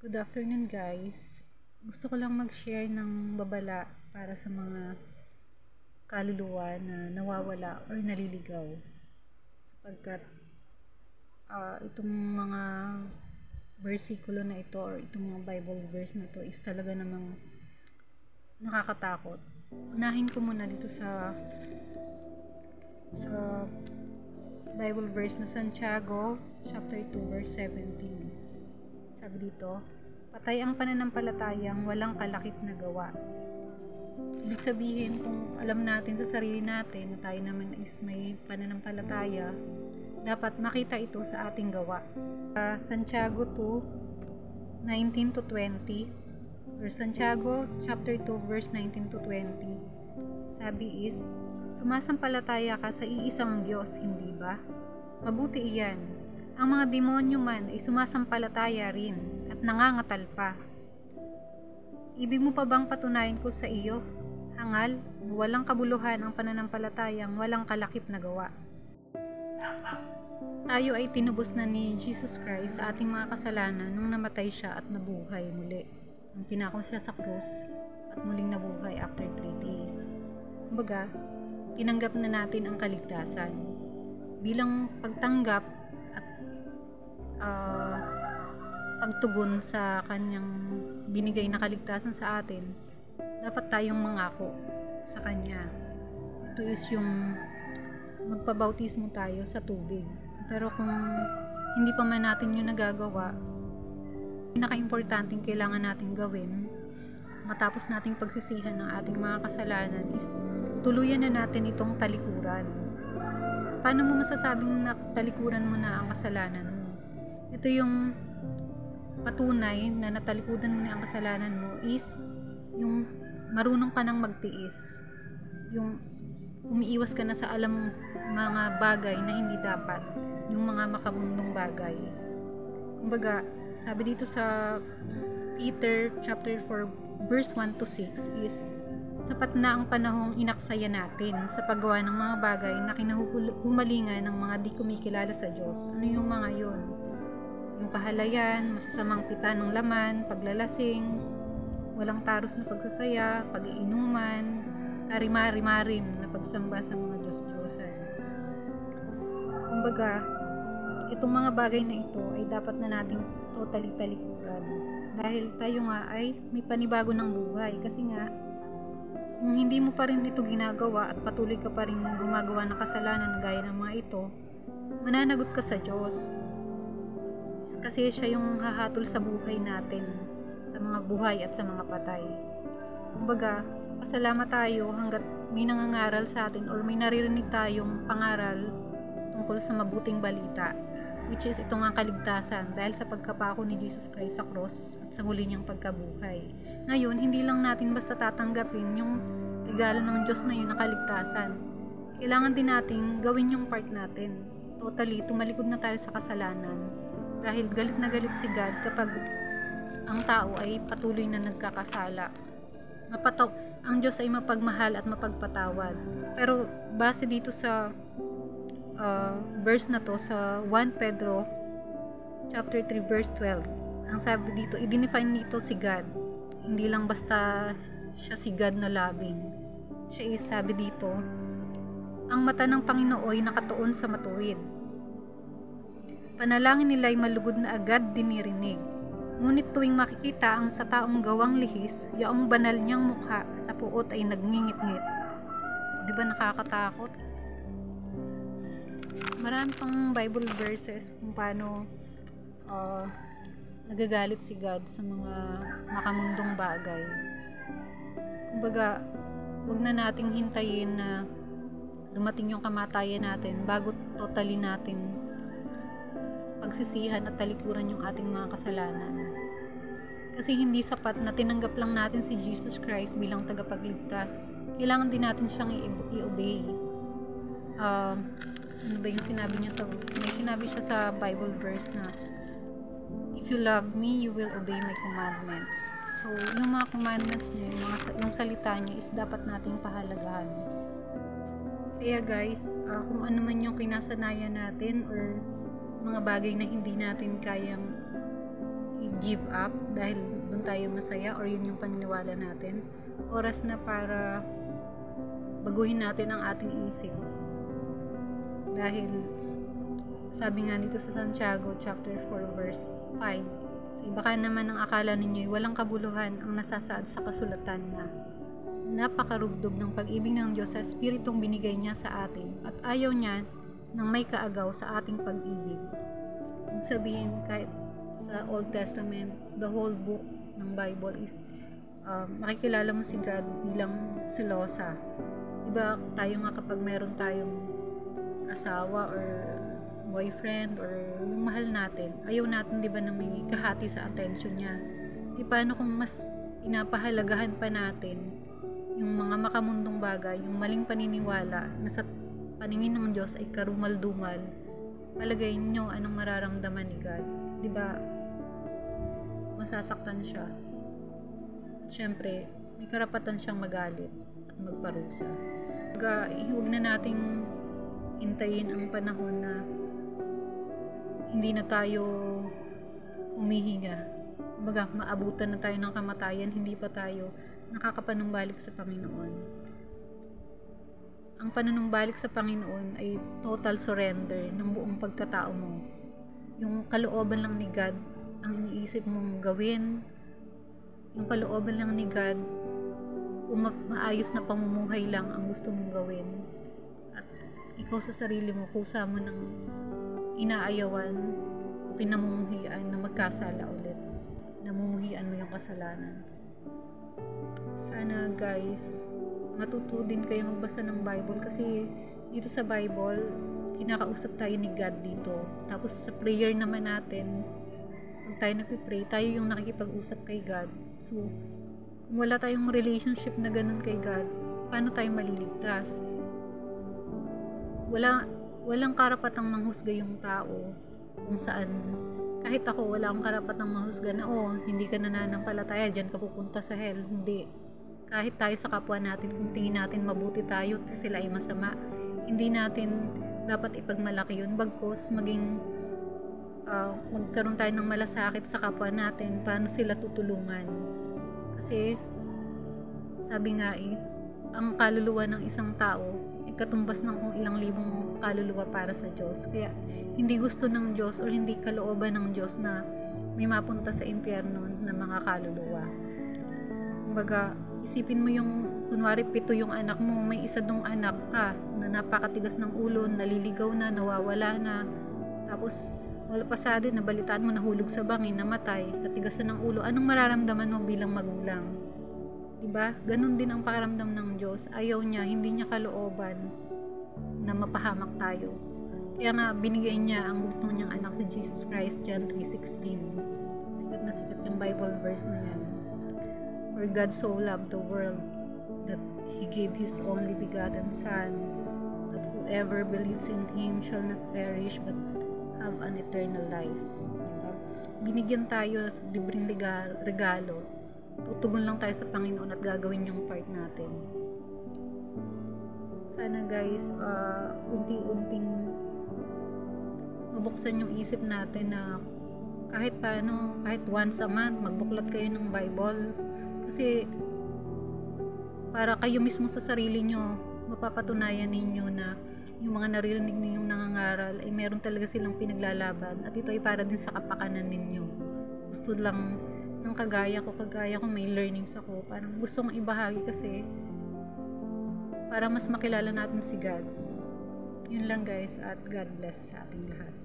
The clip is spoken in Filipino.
Good afternoon guys. Gusto ko lang mag-share ng babala para sa mga kaluluwa na nawawala or naliligaw. Sapagkat itong mga versikulo na ito or itong mga Bible verse na ito is talaga namang nakakatakot. Unahin ko muna dito sa Bible verse na Santiago chapter 2 verse 17. Sabi dito, patay ang pananampalatayang walang kalakip na gawa. Ibig sabihin, kung alam natin sa sarili natin na tayo naman is may pananampalataya, dapat makita ito sa ating gawa. Santiago 2:19 to 20 or Santiago chapter 2 verse 19 to 20, sabi is, sumasampalataya ka sa iisang Diyos, hindi ba? Mabuti iyan. Ang mga demonyo man ay sumasampalataya rin at nangangatal pa. Ibig mo pa bang patunayan ko sa iyo, hangal, na walang kabuluhan ang pananampalatayang walang kalakip na gawa? Tayo ay tinubos na ni Jesus Christ sa ating mga kasalanan nung namatay siya at nabuhay muli. Nung pinako siya sa krus at muling nabuhay after 3 days. Kumbaga, tinanggap na natin ang kaligtasan. Bilang pagtanggap pagtugon sa kanyang binigay na kaligtasan sa atin, dapat tayong mangako sa kanya. Ito is yung magpabautismo tayo sa tubig. Pero kung hindi pa man natin yung nagagawa, pinaka-importanting kailangan natin gawin matapos nating pagsisihan ng ating mga kasalanan is tuluyan na natin itong talikuran. Paano mo masasabing na talikuran mo na ang kasalanan mo? Ito yung patunay na natalikudan mo na ang kasalanan mo is yung marunong ka nang magtiis, yung umiiwas ka na sa mga bagay na hindi dapat, yung mga makamundong bagay. Kumbaga, sabi dito sa Peter chapter 4 verse 1 to 6 is, sapat na ang panahong inaksaya natin sa paggawa ng mga bagay na kinahuhumalingan ng mga di kumikilala sa Diyos. Ano yung mga yun? Yung kahalayan, masasamang pita ng laman, paglalasing, walang taros na pagsasaya, pag-iinuman, karimari-marim na pagsamba sa mga Diyos-Diyosan. Kumbaga, itong mga bagay na ito ay dapat na nating totally talikuran. Dahil tayo nga ay may panibago ng buhay. Kasi nga, kung hindi mo pa rin ito ginagawa at patuloy ka pa rin gumagawa ng kasalanan gaya ng mga ito, mananagot ka sa Diyos. Kasi siya yung hahatol sa buhay natin, sa mga buhay at sa mga patay. Kumbaga, pasalamat tayo hanggat may nangangaral sa atin or may naririnig tayong pangaral tungkol sa mabuting balita, which is itong ang kaligtasan dahil sa pagkapako ni Jesus Christ sa cross at sa huli niyang pagkabuhay. Ngayon, hindi lang natin basta tatanggapin yung regalo ng Diyos na yun na kaligtasan. Kailangan din nating gawin yung part natin. Totally, tumalikod na tayo sa kasalanan. Dahil galit na galit si God kapag ang tao ay patuloy na nagkakasala. Ang Diyos ay mapagmahal at mapagpatawad. Pero base dito sa verse na to sa 1 Pedro chapter 3 verse 12, ang sabi dito, i-define dito si God. Hindi lang basta siya si God na loving. Siya is, sabi dito, ang mata ng Panginoon ay nakatuon sa matuwid. Panalangin nila ay malugod na agad dinirinig. Ngunit tuwing makikita ang sa taong gawang lihis, yaong banal niyang mukha sa puot ay nagngingit-ngit. Di ba nakakatakot? Marami pang Bible verses kung paano nagagalit si God sa mga makamundong bagay. Kumbaga, huwag na nating hintayin na dumating yung kamatayan natin bago totally natin pagsisihan at talikuran yung ating mga kasalanan. Kasi hindi sapat na tinanggap lang natin si Jesus Christ bilang tagapagligtas. Kailangan din natin siyang i-obey. Ano ba yung sinabi niya may sinabi siya sa Bible verse na, if you love me, you will obey my commandments. So, yung mga commandments niya, yung salita niya is dapat nating pahalagahan. Kaya guys, kung ano man yung kinasanayan natin or mga bagay na hindi natin kayang give up dahil doon tayo masaya or yun yung paniniwala natin. Oras na para baguhin natin ang ating isip. Dahil sabi nga dito sa Santiago chapter 4 verse 5, baka naman ang akala ninyo ay walang kabuluhan ang nasasaad sa kasulatan na napakarugdog ng pag-ibig ng Diyos sa Espiritong binigay niya sa atin at ayaw niya ng may kaagaw sa ating pag-ibig. Ibig sabihin, kahit sa Old Testament, the whole book ng Bible is makikilala mo si God bilang selosa. Diba tayo nga kapag meron tayong asawa or boyfriend or yung mahal natin, ayaw natin diba na may kahati sa attention niya. Di paano kung mas pinapahalagahan pa natin yung mga makamundong bagay, yung maling paniniwala na sa paningin ng Diyos ay karumal-dumal. Palagay nyo anong mararamdaman ni God. Diba masasaktan siya. At syempre, may karapatan siyang magalit at magparusa. Huwag na nating hintayin ang panahon na hindi na tayo humihinga. Kumbaga, maabutan na tayo ng kamatayan, hindi pa tayo nakakapanumbalik sa Panginoon. Ang panunumbalik sa Panginoon ay total surrender ng buong pagkatao mo. Yung kalooban lang ni God ang iniisip mong gawin. Yung kalooban lang ni God, maayos na pamumuhay lang ang gusto mong gawin. At ikaw sa sarili mo, kusa mo ng inaayawan o kinamumuhian na magkasala ulit. Namumuhian mo yung kasalanan. Sana guys, matuto din kayo magbasa ng Bible kasi dito sa Bible, kinakausap tayo ni God dito. Tapos sa prayer naman natin, pag tayo nagpipray, tayo yung nakikipag-usap kay God. So, kung wala tayong relationship na ganun kay God, paano tayo maliligtas? Walang karapatang manghusga yung tao kung saan. Kahit ako, wala akong karapatang manghusga na, hindi ka nananampalataya, dyan ka pupunta sa hell. Hindi. Kahit tayo sa kapwa natin, kung tingin natin mabuti tayo, sila ay masama, hindi natin dapat ipagmalaki yun. Bagkus, magkaroon tayo ng malasakit sa kapwa natin, paano sila tutulungan. Kasi, sabi nga is, ang kaluluwa ng isang tao, ay katumbas ng kung ilang libong kaluluwa para sa Diyos. Kaya, hindi gusto ng Diyos o hindi kalooban ng Diyos na may mapunta sa impyerno na mga kaluluwa. Kumbaga, isipin mo yung, kunwari 7 yung anak mo, may isa dong anak ka na napakatigas ng ulo, naliligaw na, nawawala na, tapos wala pa sa atin, nabalitaan mo nahulog sa bangin, namatay, katigasan ng ulo, anong mararamdaman mo bilang magulang? Diba? Ganon din ang pakiramdam ng Diyos. Ayaw niya, hindi niya kalooban na mapahamak tayo. Kaya nga, binigay niya ang gusto niyang anak si Jesus Christ, John 3:16. Sikat na sikat yung Bible verse na yan. For God so loved the world that He gave His only begotten Son, that whoever believes in Him shall not perish but have an eternal life. Diba? Binigyan tayo sa libreng regalo. Tutugon lang tayo sa Panginoon at gagawin yung part natin. Sana guys, unti-unting mabuksan yung isip natin na kahit paano, kahit once a month, magbuklat kayo ng Bible. Kasi para kayo mismo sa sarili nyo, mapapatunayan ninyo na yung mga naririnig ninyong nangangaral ay meron talaga silang pinaglalaban at ito ay para din sa kapakanan ninyo. Gusto lang ng kagaya ko, may learnings ako, parang gusto kong ibahagi kasi para mas makilala natin si God. Yun lang guys, at God bless sa ating lahat.